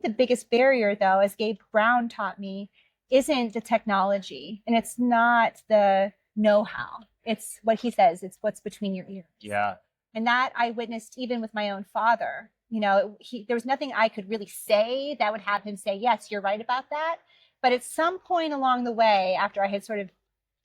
The biggest barrier, though, as Gabe Brown taught me, isn't the technology and it's not the know-how. It's what he says, it's what's between your ears. Yeah. And that I witnessed even with my own father. You know, there was nothing I could really say that would have him say, yes, you're right about that. But at some point along the way, after I had sort of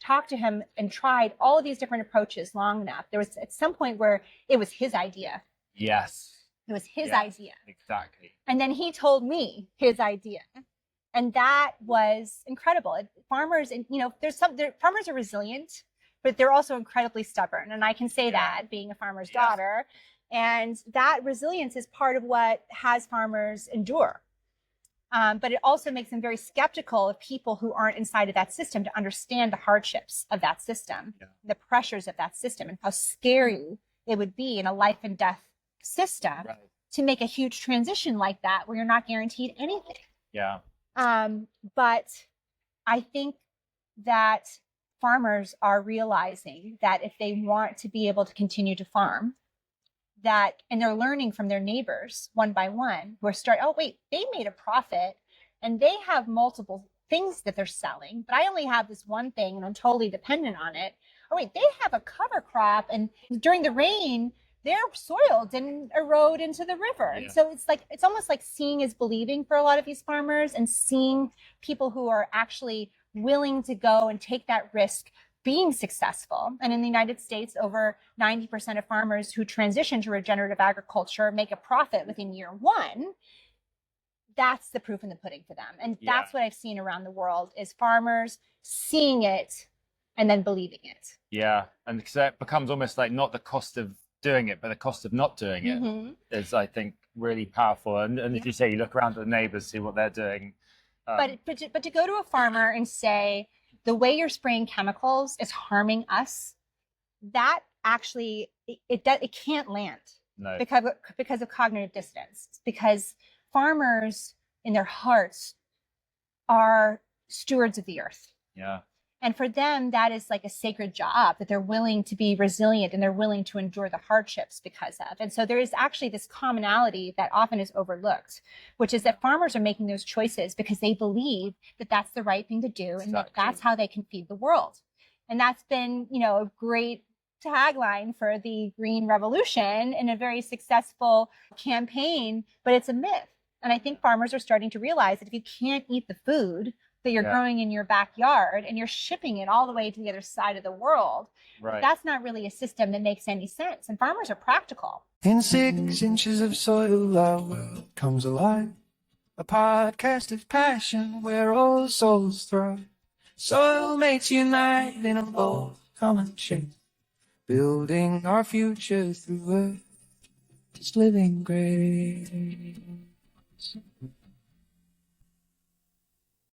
talked to him and tried all of these different approaches long enough, there was at some point where it was his idea. Yes. It was his idea. Exactly. And then he told me his idea. And that was incredible. Farmers, and you know, farmers are resilient, but they're also incredibly stubborn. And I can say that being a farmer's daughter. And that resilience is part of what has farmers endure. But it also makes them very skeptical of people who aren't inside of that system to understand the hardships of that system, the pressures of that system, and how scary it would be in a life and death system to make a huge transition like that where you're not guaranteed anything. Yeah. But I think that farmers are realizing that if they want to be able to continue to farm, and they're learning from their neighbors one by one who are oh, wait, they made a profit and they have multiple things that they're selling, but I only have this one thing and I'm totally dependent on it. Oh, wait, they have a cover crop and during the rain, their soil didn't erode into the river. Yeah. So it's almost like seeing is believing for a lot of these farmers, and seeing people who are actually willing to go and take that risk being successful. And in the United States, over 90% of farmers who transition to regenerative agriculture make a profit within year one. That's the proof in the pudding for them. And that's what I've seen around the world is farmers seeing it and then believing it. Yeah. And because that becomes almost like not the cost of doing it, but the cost of not doing it is, I think, really powerful. And as you say, you look around at the neighbors, see what they're doing. But to go to a farmer and say, the way you're spraying chemicals is harming us, that actually, it can't land. No. Because of cognitive dissonance. Because farmers in their hearts are stewards of the earth. Yeah. And for them, that is like a sacred job that they're willing to be resilient and they're willing to endure the hardships because of. And so there is actually this commonality that often is overlooked, which is that farmers are making those choices because they believe that that's the right thing to do and that that's how they can feed the world. And that's been, you know, a great tagline for the Green Revolution and a very successful campaign, but it's a myth. And I think farmers are starting to realize that if you can't eat the food that you're growing in your backyard and you're shipping it all the way to the other side of the world, that's not really a system that makes any sense. And farmers are practical. In 6 inches of soil, our world comes alive. A podcast of passion where all souls thrive. Soil mates unite in a bold common shape. Building our future through Earth's living grace.